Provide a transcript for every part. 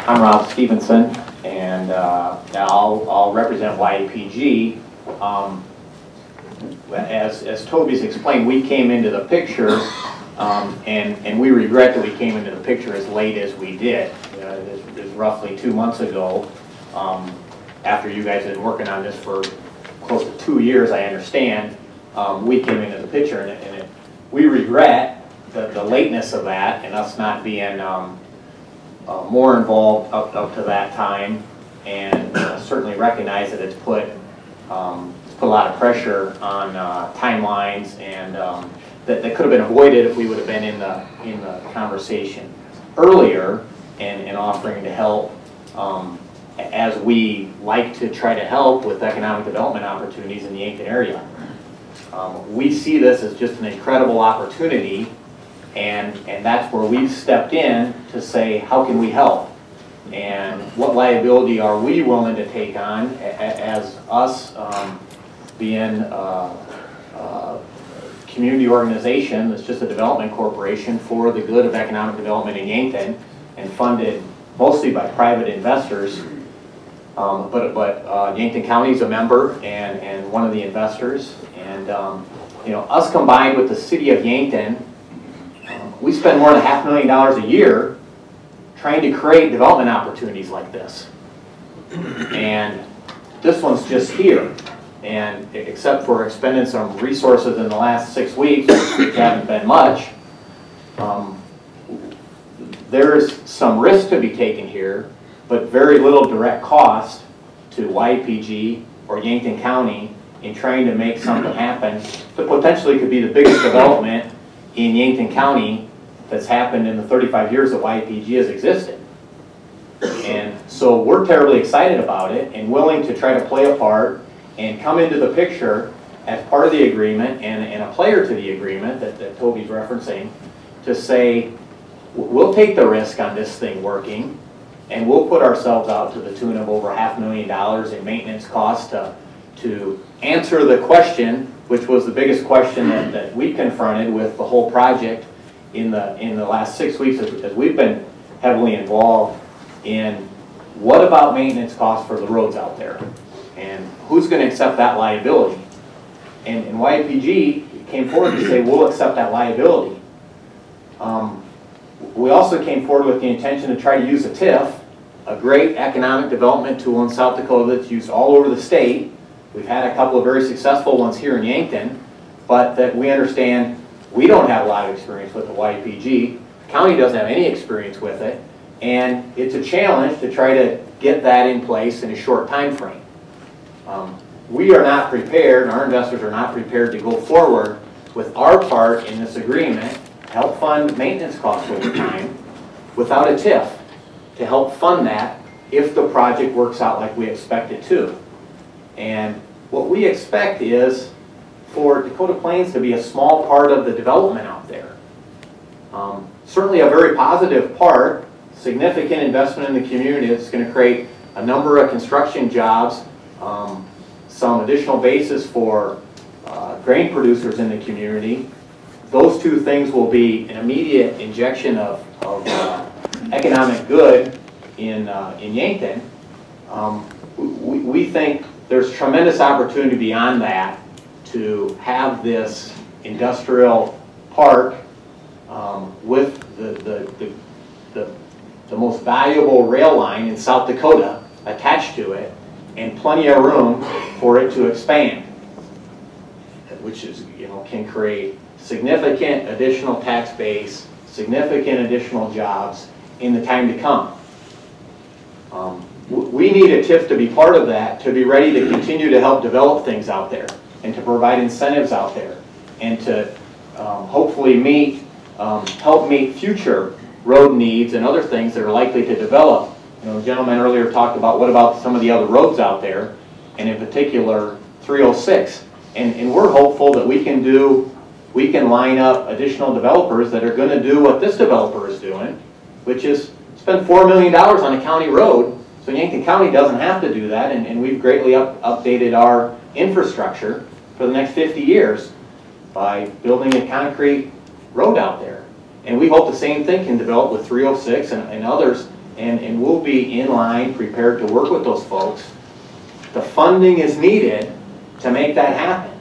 I'm Rob Stevenson, and I'll represent YPG. As Toby's explained, we came into the picture, and we regret that we came into the picture as late as we did. It was roughly 2 months ago, after you guys had been working on this for close to 2 years, I understand. We came into the picture, and we regret the lateness of that and us not being more involved up to that time, and certainly recognize that it's put a lot of pressure on timelines, and that could have been avoided if we would have been in the conversation earlier and offering to help, as we like to try to help with economic development opportunities in the Yankton area. We see this as just an incredible opportunity, and that's where we've stepped in to say, how can we help? And what liability are we willing to take on as us being a community organization that's just a development corporation for the good of economic development in Yankton and funded mostly by private investors. But Yankton County is a member and one of the investors. And us combined with the city of Yankton, we spend more than $500,000 a year trying to create development opportunities like this. And this one's just here. And except for expending some resources in the last 6 weeks, which haven't been much, there's some risk to be taken here, but very little direct cost to YPG or Yankton County in trying to make something happen that potentially could be the biggest development in Yankton County that's happened in the 35 years that YPG has existed. And so we're terribly excited about it and willing to try to play a part and come into the picture as part of the agreement and a player to the agreement that Toby's referencing, to say, we'll take the risk on this thing working, and we'll put ourselves out to the tune of over $500,000 in maintenance costs to answer the question, which was the biggest question that we confronted with the whole project in the last 6 weeks, as we've been heavily involved in what about maintenance costs for the roads out there, and who's going to accept that liability. And YPG came forward to say, we'll accept that liability. We also came forward with the intention to try to use a TIF, a great economic development tool in South Dakota that's used all over the state. We've had a couple of very successful ones here in Yankton, but that we understand we don't have a lot of experience with the YPG. The county doesn't have any experience with it, and it's a challenge to try to get that in place in a short time frame. We are not prepared, and our investors are not prepared to go forward with our part in this agreement to help fund maintenance costs over time without a TIF to help fund that if the project works out like we expect it to. And what we expect is for Dakota Plains to be a small part of the development out there. Certainly a very positive part, significant investment in the community that's going to create a number of construction jobs, some additional basis for grain producers in the community. Those two things will be an immediate injection of economic good in Yankton. We think there's tremendous opportunity beyond that to have this industrial park with the most valuable rail line in South Dakota attached to it, and plenty of room for it to expand, which is, can create significant additional tax base, significant additional jobs in the time to come. We need a TIF to be part of that, to be ready to continue to help develop things out there and to provide incentives out there and to hopefully help meet future road needs and other things that are likely to develop. The gentleman earlier talked about what about some of the other roads out there, and in particular 306. And we're hopeful that we can line up additional developers that are going to do what this developer is doing, which is spend $4 million on a county road, so Yankton County doesn't have to do that, and we've greatly updated our infrastructure for the next 50 years by building a concrete road out there. And we hope the same thing can develop with 306 and others and we'll be in line, prepared to work with those folks. The funding is needed to make that happen.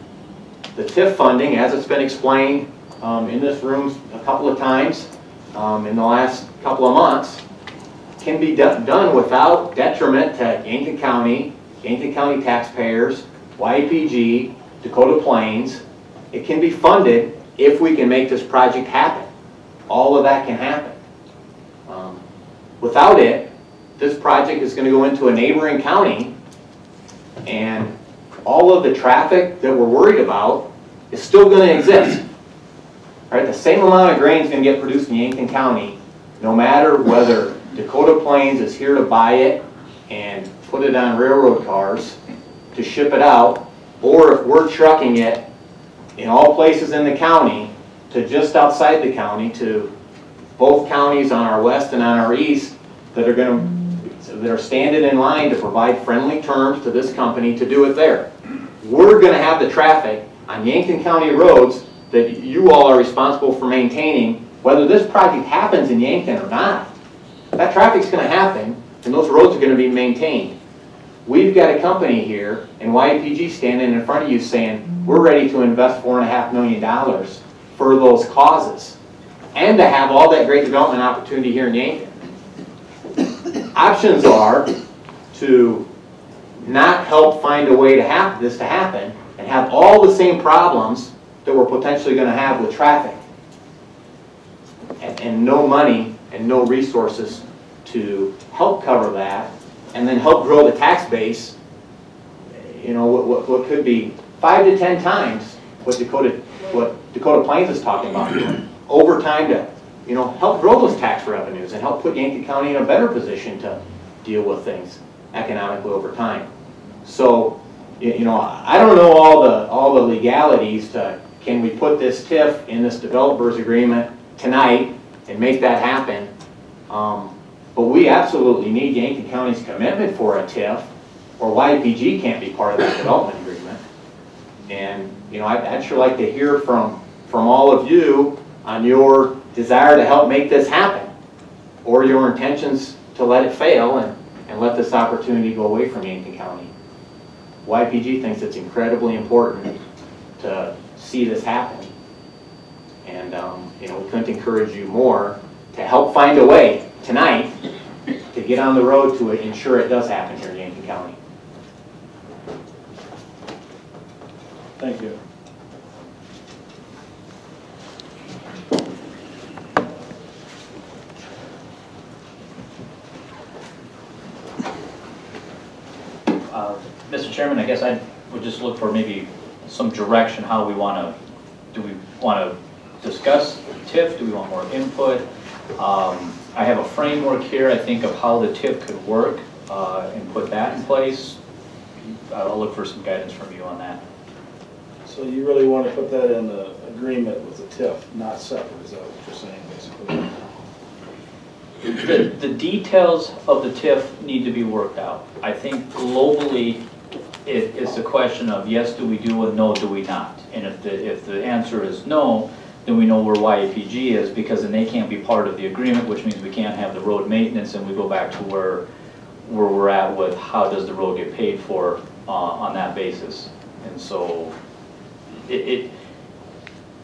The TIF funding, as it's been explained in this room a couple of times in the last couple of months, can be done without detriment to Yankton County taxpayers, YPG, Dakota Plains. It can be funded if we can make this project happen. All of that can happen. Without it, this project is going to go into a neighboring county, and all of the traffic that we're worried about is still going to exist. Right? The same amount of grain is going to get produced in Yankton County, no matter whether Dakota Plains is here to buy it and put it on railroad cars to ship it out, or if we're trucking it in all places in the county to just outside the county to both counties on our west and on our east that are standing in line to provide friendly terms to this company to do it there. We're going to have the traffic on Yankton County roads that you all are responsible for maintaining, whether this project happens in Yankton or not. That traffic's going to happen, and those roads are going to be maintained. We've got a company here, and YPG standing in front of you saying, we're ready to invest $4.5 million for those causes, and to have all that great development opportunity here in Yankton. Options are to not help find a way to have this to happen and have all the same problems that we're potentially going to have with traffic, and no money and no resources to help cover that, and then help grow the tax base, you know, what could be 5 to 10 times what Dakota Plains is talking about doing over time to, you know, help grow those tax revenues and help put Yankton County in a better position to deal with things economically over time. So, you know, I don't know all the legalities to, can we put this TIF in this developers agreement tonight and make that happen? But we absolutely need Yankton County's commitment for a TIF, or YPG can't be part of that development agreement. And, you know, I'd sure like to hear from all of you on your desire to help make this happen, or your intentions to let it fail and let this opportunity go away from Yankton County. YPG thinks it's incredibly important to see this happen. And, you know, we couldn't encourage you more to help find a way tonight to get on the road to ensure it does happen here in Yankton County. Thank you. Mr. Chairman, I guess I would just look for maybe some direction how we want to, do we want to discuss TIF? Do we want more input? I have a framework here, I think, of how the TIF could work and put that in place. I'll look for some guidance from you on that. So you really want to put that in the agreement with the TIF, not separate, is that what you're saying, basically? The details of the TIF need to be worked out. I think globally, it's a question of yes, do we do, and no, do we not? And if the answer is no, then we know where YPG is, because then they can't be part of the agreement, which means we can't have the road maintenance, and we go back to where we're at with how does the road get paid for on that basis. And so the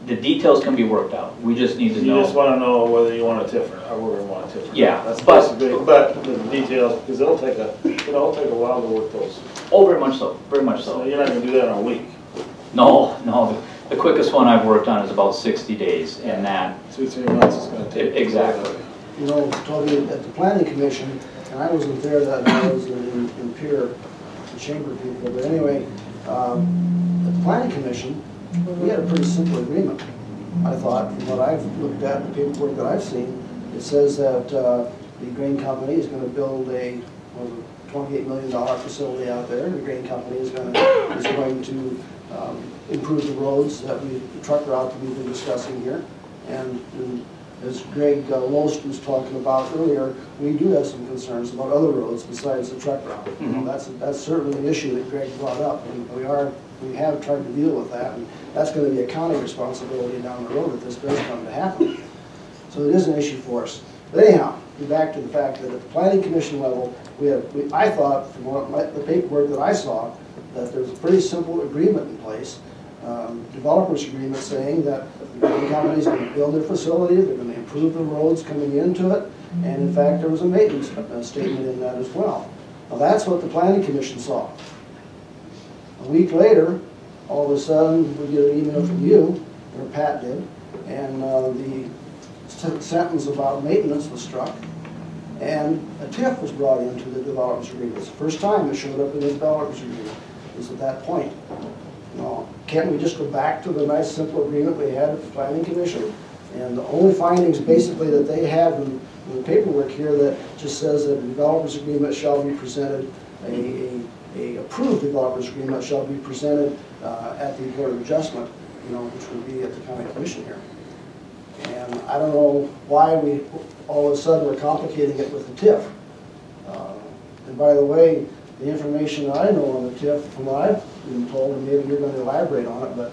details can be worked out. We just need to know. You just want to know whether you want a TIF or not, or whether you want a TIF or not. Yeah, that's basically, but the details, because it'll take a while to work those. Oh, very much so, very much so. So you're not going to do that in a week. No. The quickest one I've worked on is about 60 days, and that 2-3 months is going to take. Exactly. You know, Toby, at the Planning Commission, and I wasn't there that night, I was in Pier, the chamber people, but anyway, at the Planning Commission, we had a pretty simple agreement, I thought, from what I've looked at, the paperwork that I've seen. It says that the grain company is going to build a $28 million facility out there. The grain company is going to improve the roads that the truck route that we've been discussing here. And as Greg Loest was talking about earlier, we do have some concerns about other roads besides the truck route. Mm-hmm. You know, that's certainly an issue that Greg brought up, and we have tried to deal with that, and that's going to be a county responsibility down the road if this does come to happen. So it is an issue for us. But anyhow, be back to the fact that at the planning commission level, I thought from the paperwork that I saw, that there's a pretty simple agreement in place, developers agreement saying that the mining company is going to build their facility, they're going to improve the roads coming into it, and in fact there was a maintenance statement in that as well. Now that's what the planning commission saw. A week later, all of a sudden we get an email from you, or Pat did, and the sentence about maintenance was struck, and a TIF was brought into the developers agreement. It's the first time it showed up in the developers agreement, was at that point. Now, can't we just go back to the nice simple agreement we had at the planning commission? And the only findings basically that they have in the paperwork here that just says that a developers agreement shall be presented, a approved developers agreement shall be presented at the board of adjustment, which would be at the county commission here. And I don't know why we all of a sudden we're complicating it with the TIF. And by the way, the information that I know on the TIF, from what I've been told, and maybe you're going to elaborate on it, but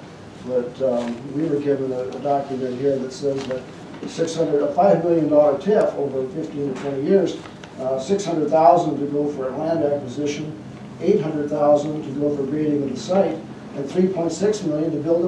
we were given a document here that says that a $5 million TIF over 15 to 20 years, $600,000 to go for land acquisition, $800,000 to go for grading of the site, and $3.6 million to build a